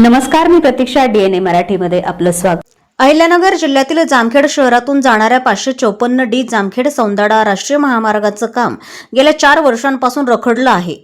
नमस्कार, मी प्रतीक्षा. DNA मराठीमध्ये आपलं स्वागत. अहिल्यानगर जिल्ह्यातील जामखेड शहरातून जाणाऱ्या 554D जामखेड सौंदाडा राष्ट्रीय महामार्गाचं काम गेल्या 4 वर्षांपासून रखडलं आहे.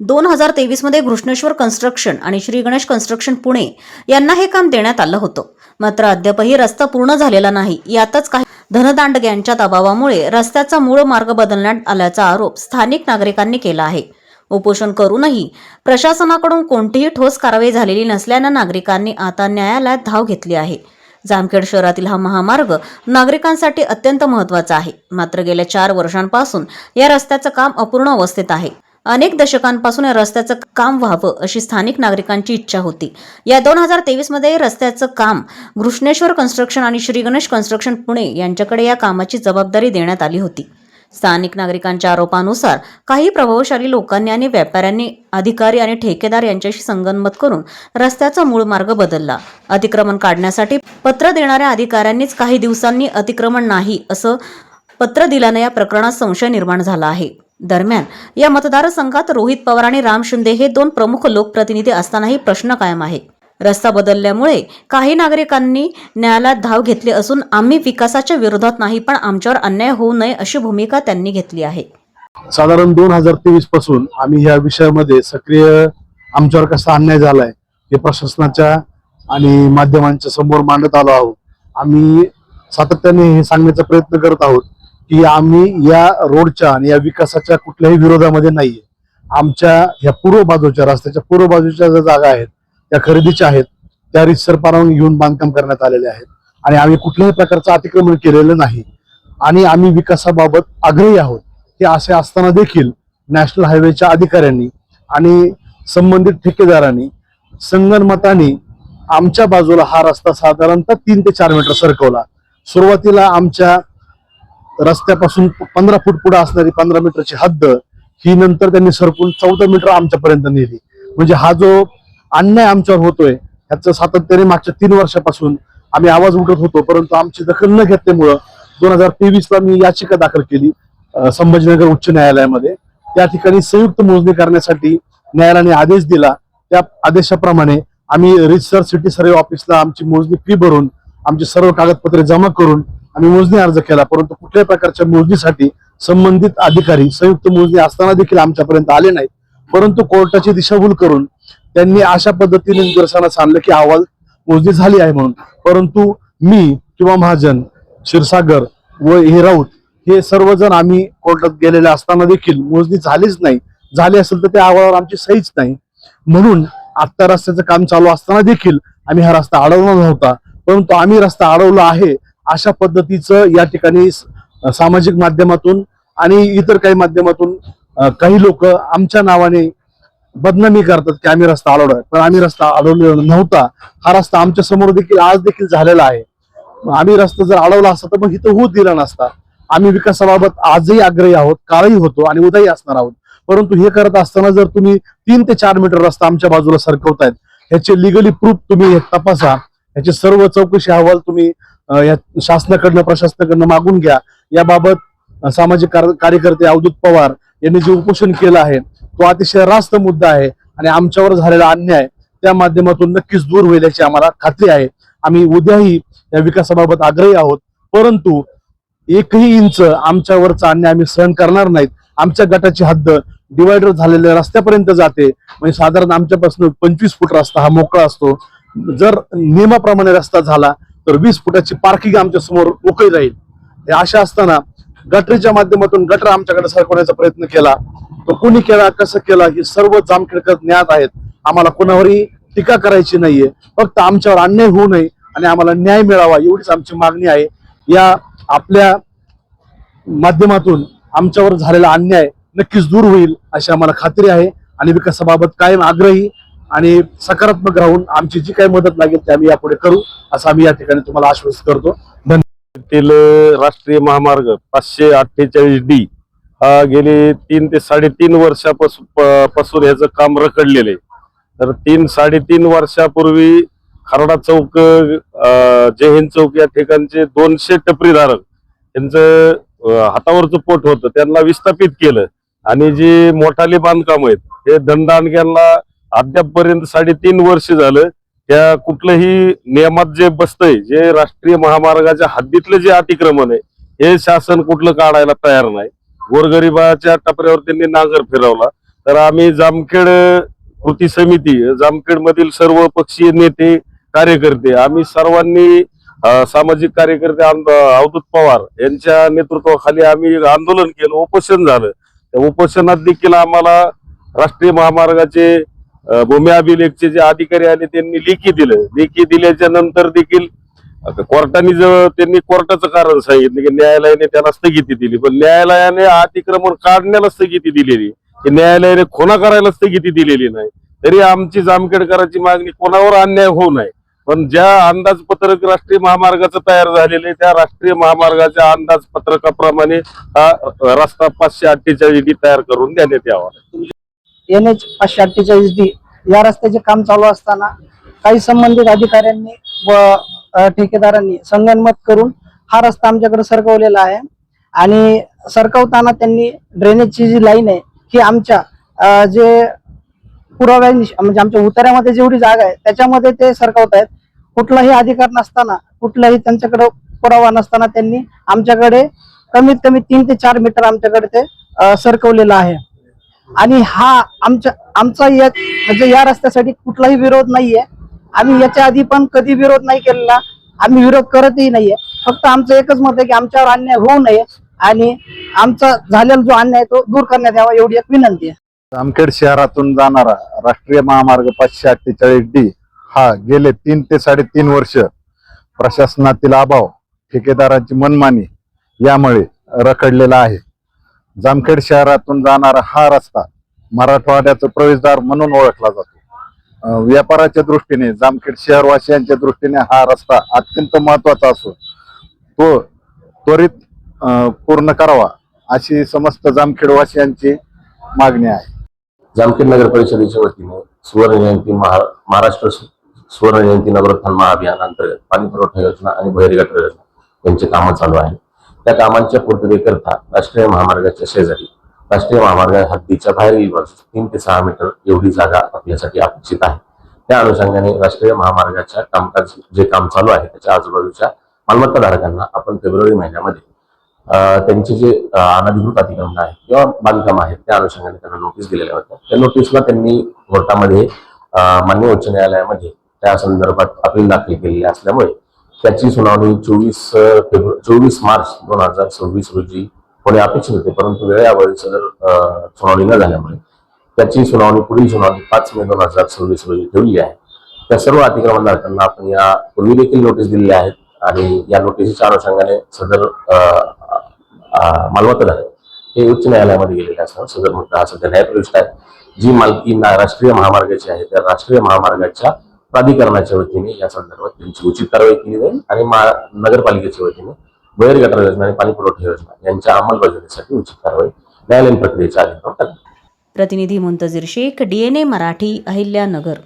2023 मध्ये घृष्णेश्वर कन्स्ट्रक्शन आणि श्री गणेश कन्स्ट्रक्शन पुणे यांना हे काम देण्यात आलं होतं. मात्र अद्यापही रस्ता पूर्ण झालेला नाही. यातच काही धनदांडग्यांच्या दबावामुळे रस्त्याचा मूळ मार्ग बदलण्यात आल्याचा आरोप स्थानिक नागरिकांनी केला आहे. उपोषण करूनही प्रशासनाकडून कोणतीही ठोस कारवाई झालेली नसल्यानं नागरिकांनी आता न्यायालयात धाव घेतली आहे. जामखेड शहरातील हा महामार्ग नागरिकांसाठी अत्यंत महत्त्वाचा आहे. मात्र गेल्या 4 वर्षांपासून या रस्त्याचं काम अपूर्ण अवस्थेत आहे. अनेक दशकांपासून या रस्त्याचं काम व्हावं अशी स्थानिक नागरिकांची इच्छा होती. या 2023 मध्ये रस्त्याचं काम घृष्णेश्वर कन्स्ट्रक्शन आणि श्री गणेश कन्स्ट्रक्शन पुणे यांच्याकडे या कामाची जबाबदारी देण्यात आली होती. स्थानिक नागरिकांच्या आरोपानुसार काही प्रभावशाली लोकांनी आणि व्यापाऱ्यांनी अधिकारी आणि ठेकेदार यांच्याशी संगनमत करून रस्त्याचा मूळ मार्ग बदलला. अतिक्रमण काढण्यासाठी पत्र देणाऱ्या अधिकाऱ्यांनीच काही दिवसांनी अतिक्रमण नाही असं पत्र दिल्यानं या प्रकरणात संशय निर्माण झाला आहे. दरम्यान या मतदारसंघात रोहित पवार आणि राम शिंदे हे 2 प्रमुख लोकप्रतिनिधी असतानाही प्रश्न कायम आहे. रस्ता बदलल्यामुळे काही नागरिकांनी न्यायालयात धाव घेतली असून आम्ही विकासाच्या विरोधात नाही, पण आमच्यावर अन्याय होऊ नये अशी भूमिका त्यांनी घेतली आहे. साधारण 2023 पासून आम्ही या विषयामध्ये सक्रिय आमच्यावर कसा अन्याय झालाय हे प्रशासनाच्या आणि माध्यमांच्या समोर मांडत आलो आहोत. आम्ही सातत्याने हे सांगण्याचा प्रयत्न करत आहोत की आम्ही या रोडच्या आणि या विकासाच्या कुठल्याही विरोधामध्ये नाहीये. आमच्या ह्या पूर्व बाजूच्या रस्त्याच्या पूर्व बाजूच्या ज्या जागा आहेत त्या खरेदीच्या आहेत, त्या रीतसर परवानगी घेऊन बांधकाम करण्यात आलेले आहेत आणि आम्ही कुठल्याही प्रकारचं अतिक्रमण केलेलं नाही आणि आम्ही विकासाबाबत आग्रही आहोत. हे असे असताना देखील नॅशनल हायवेच्या अधिकाऱ्यांनी आणि संबंधित ठेकेदारांनी संगनमताने आमच्या बाजूला हा रस्ता साधारणतः 3 ते 4 मीटर सरकवला. सुरुवातीला आमच्या रस्त्यापासून 15 फूट पुढे असणारी 15 मीटरची हद्द ही नंतर त्यांनी सरकून 14 मीटर आमच्यापर्यंत नेली. म्हणजे हा जो अन्याय आमच्यावर होतोय ह्याचं सातत्याने मागच्या 3 वर्षापासून आम्ही आवाज उठवत होतो, परंतु आमची दखल न घेतल्यामुळं 2023 ला मी याचिका दाखल केली संभाजीनगर उच्च न्यायालयामध्ये. त्या ठिकाणी संयुक्त मोजणी करण्यासाठी न्यायालयाने आदेश दिला. त्या आदेशाप्रमाणे आम्ही रिसर्च सिटी सर्वे ऑफिसला आमची मोजणी फी भरून आमची सर्व कागदपत्रे जमा करून आम्ही मोजणी अर्ज केला, परंतु कुठल्याही प्रकारच्या मोजणीसाठी संबंधित अधिकारी संयुक्त मोजणी असताना देखील आमच्यापर्यंत आले नाहीत. परंतु कोर्टाची दिशाभूल करून त्यांनी अशा पद्धतीने निदर्शनास आणलं की अहवाल मोजणी झाली आहे म्हणून. परंतु मी किंवा महाजन, क्षीरसागर व हे राऊत हे सर्वजण आम्ही कोर्टात गेलेले असताना देखील मोजणी झालीच नाही. झाली असेल तर त्या अहवालावर आमची सहीच नाही. म्हणून आता रस्त्याचं काम चालू असताना देखील आम्ही हा रस्ता अडवला नव्हता, परंतु आम्ही रस्ता अडवला आहे अशा पद्धतीचं या ठिकाणी सामाजिक माध्यमातून आणि इतर काही माध्यमातून काही लोक आमच्या नावाने बदनामी करतात की आम्ही रस्ता अडवलाय, पण आम्ही रस्ता अडवलेला नव्हता. हा रस्ता आमच्या समोर देखील आज देखील झालेला आहे. आम्ही रस्ता जर अडवला असता तर मग इथं होऊ दिला नसता. आम्ही विकासाबाबत आजही आग्रही आहोत, कालही होतो आणि उद्याही असणार आहोत. परंतु हे करत असताना जर तुम्ही 3 ते 4 मीटर रस्ता आमच्या बाजूला सरकवतायत, ह्याचे लिगली प्रूफ तुम्ही तपासा. ह्याचे सर्व चौकशी अहवाल तुम्ही या शासनाकडनं प्रशासनाकडनं मागून घ्या. याबाबत सामाजिक कार्यकर्ते अवधूत पवार यांनी जे उपोषण केलं आहे तो अतिशय रास्त मुद्दा आहे आणि आमच्यावर झालेला अन्याय त्या माध्यमातून नक्कीच दूर होईल याची आम्हाला खात्री आहे. आम्ही उद्याही या विकासाबाबत आग्रही आहोत, परंतु 1ही इंच आमच्यावरचा अन्याय आम्ही सहन करणार नाहीत. आमच्या गटाची हद्द डिवायडर झालेल्या रस्त्यापर्यंत जाते. म्हणजे साधारण आमच्यापासून 25 फूट रस्ता हा मोकळा असतो. जर नियमाप्रमाणे रस्ता झाला तर 20 फुटाची पार्किंग आमच्या समोर मोकळी राहील. अशा असताना गटरीच्या माध्यमातून गटर आमच्याकडे सरकवण्याचा प्रयत्न केला. तो कोणी केला, कसं केला हे सर्व जामखेडकर ज्ञात आहेत. आम्हाला कोणावरही टीका करायची नाहीये, फक्त आमच्यावर अन्याय होऊ नये आणि आम्हाला न्याय मिळावा एवढीच आमची मागणी आहे. या आपल्या माध्यमातून आमच्यावर झालेला अन्याय नक्कीच दूर होईल अशी आम्हाला खात्री आहे आणि विकासाबाबत कायम आग्रही आणि सकारात्मक राहून आमची जी काही मदत लागेल ते आम्ही यापुढे करू असं आम्ही या ठिकाणी तुम्हाला आश्वस्त करतो. राष्ट्रीय महामार्ग 548D हा गेले 3 ते 3.5 वर्षापासून याचं काम रखडलेलं आहे. तर 3-3.5 वर्षापूर्वी खरडा चौक, जय हिंद चौक या ठिकाणचे 200 टपरीधारक यांचं हातावरचं पोट होतं, त्यांना विस्थापित केलं आणि जी मोठाली बांधकाम आहेत हे धनदांडग्यांना अद्यापपर्यंत 3.5 वर्ष झालं त्या कुठलंही नियमात जे बसतंय, जे राष्ट्रीय महामार्गाच्या हद्दीतलं जे अतिक्रमण आहे, हे शासन कुठलं काढायला तयार नाही. गोरगरिबाच्या टपऱ्यावर त्यांनी नांगर फिरवला. तर आम्ही जामखेड कृती समिती, जामखेड मधील सर्व पक्षीय नेते, कार्यकर्ते, आम्ही सर्वांनी सामाजिक कार्यकर्ते अवधूत पवार यांच्या नेतृत्वाखाली आम्ही आंदोलन केलं, उपोषण झालं. त्या उपोषणात देखील आम्हाला राष्ट्रीय महामार्गाचे भूमी अभिलेखचे जे अधिकारी आले त्यांनी लेखी दिलं. लेखी दिल्याच्या नंतर देखील कोर्टाने त्यांनी कोर्टाचं कारण सांगितलं की न्यायालयाने त्याला स्थगिती दिली, पण न्यायालयाने अतिक्रमण काढण्याला स्थगिती दिलेली, की न्यायालयाने खुणा करायला स्थगिती दिलेली नाही. तरी आमची जामखेडकरांची मागणी कोणावर अन्याय होऊ नये, पण ज्या अंदाजपत्रक राष्ट्रीय महामार्गाचं तयार झालेलं आहे त्या राष्ट्रीय महामार्गाच्या अंदाजपत्रकाप्रमाणे हा रस्ता 548D तयार करून देण्यात यावा. NH 548D या रस्त्याचे काम चालू असताना काही संबंधित अधिकाऱ्यांनी व ठेकेदारांनी संगनमत करून हा रस्ता आमच्याकडे सरकवलेला आहे. आणि सरकवताना त्यांनी ड्रेनेजची जी लाईन आहे ही आमच्या जे पुराव्या म्हणजे आमच्या उतार्यामध्ये जेवढी जागा आहे त्याच्यामध्ये ते सरकवत आहेत. कुठलाही अधिकार नसताना, कुठलाही त्यांच्याकडे पुरावा नसताना त्यांनी आमच्याकडे कमीत कमी 3 ते 4 मीटर आमच्याकडे ते सरकवलेलं आहे. आणि हा आमचा म्हणजे या रस्त्यासाठी कुठलाही विरोध नाहीये. आम्ही याच्या आधी पण कधी विरोध नाही केलेला, आम्ही विरोध करतही नाहीये. फक्त आमचं एकच मत आहे की आमच्यावर अन्याय होऊ नये आणि आमचा झालेला जो अन्याय तो दूर करण्यात यावा, एवढी एक विनंती आहे. जामखेड शहरातून जाणारा राष्ट्रीय महामार्ग 548D हा गेले 3 ते 3.5 वर्ष प्रशासनातील अभाव, ठेकेदारांची मनमानी यामुळे रखडलेला आहे. जामखेड शहरातून जाणारा हा रस्ता मराठवाड्याचं प्रवेशद्वार म्हणून ओळखला जातो. व्यापाराच्या दृष्टीने, जामखेड शहरवासियांच्या दृष्टीने हा रस्ता अत्यंत महत्वाचा असून तो त्वरित पूर्ण करावा अशी समस्त जामखेडवासियांची मागणी आहे. जामखेड नगर परिषदेच्या वतीने सुवर्ण जयंती महाराष्ट्र सुवर्ण जयंती नगरोत्थान महाअभियान अंतर्गत पाणी पुरवठा योजना आणि बहिरी गटर योजना यांची कामं चालू आहेत. त्या कामांच्या पूर्ततेकरता राष्ट्रीय महामार्गाच्या शेजारी, राष्ट्रीय महामार्ग हद्दीच्या बाहेरील बाजूस 3 ते 6 मीटर एवढी जागा आपल्यासाठी अपेक्षित आहे. त्या अनुषंगाने राष्ट्रीय महामार्गाच्या कामकाज जे काम चालू आहे त्याच्या आजूबाजूच्या मालमत्ताधारकांना आपण फेब्रुवारी महिन्यामध्ये त्यांचे जे अनधिकृत अतिक्रमण आहे किंवा बांधकाम आहेत त्या अनुषंगाने त्यांना नोटीस दिलेल्या होत्या. त्या नोटीसला त्यांनी कोर्टामध्ये माननीय उच्च न्यायालयामध्ये त्या संदर्भात अपील दाखल केलेली असल्यामुळे त्याची सुनावणी 24 मार्च 2026 रोजी होणे अपेक्षित होते, परंतु वेळेअभावी सदर सुनावणी न झाल्यामुळे त्याची सुनावणी, पुढील सुनावणी 5 मे 2026 रोजी ठेवली आहे. त्या सर्व अतिक्रमणधारकांना आपण या पूर्वी देखील नोटीस दिलेली आहेत आणि या नोटीसच्या अनुषंगाने सदर मालमत्ताधारक हे उच्च न्यायालयामध्ये गेलेले असताना सदर मुद्दा हा सध्या न्यायप्रविष्ट आहे. जी मालकी राष्ट्रीय महामार्गाची आहे त्या राष्ट्रीय महामार्गाच्या प्राधिकरणाच्या वतीने या संदर्भात त्यांची उचित कारवाई केली जाईल आणि नगरपालिकेच्या वतीने बहिर गटर योजना आणि पाणी पुरवठा योजना यांच्या अंमलबजावणीसाठी उचित कारवाई न्यायालयीन प्रक्रियेच्या अधीन करण्यात. प्रतिनिधी मुंतजीर शेख, DNA मराठी, अहिल्यानगर.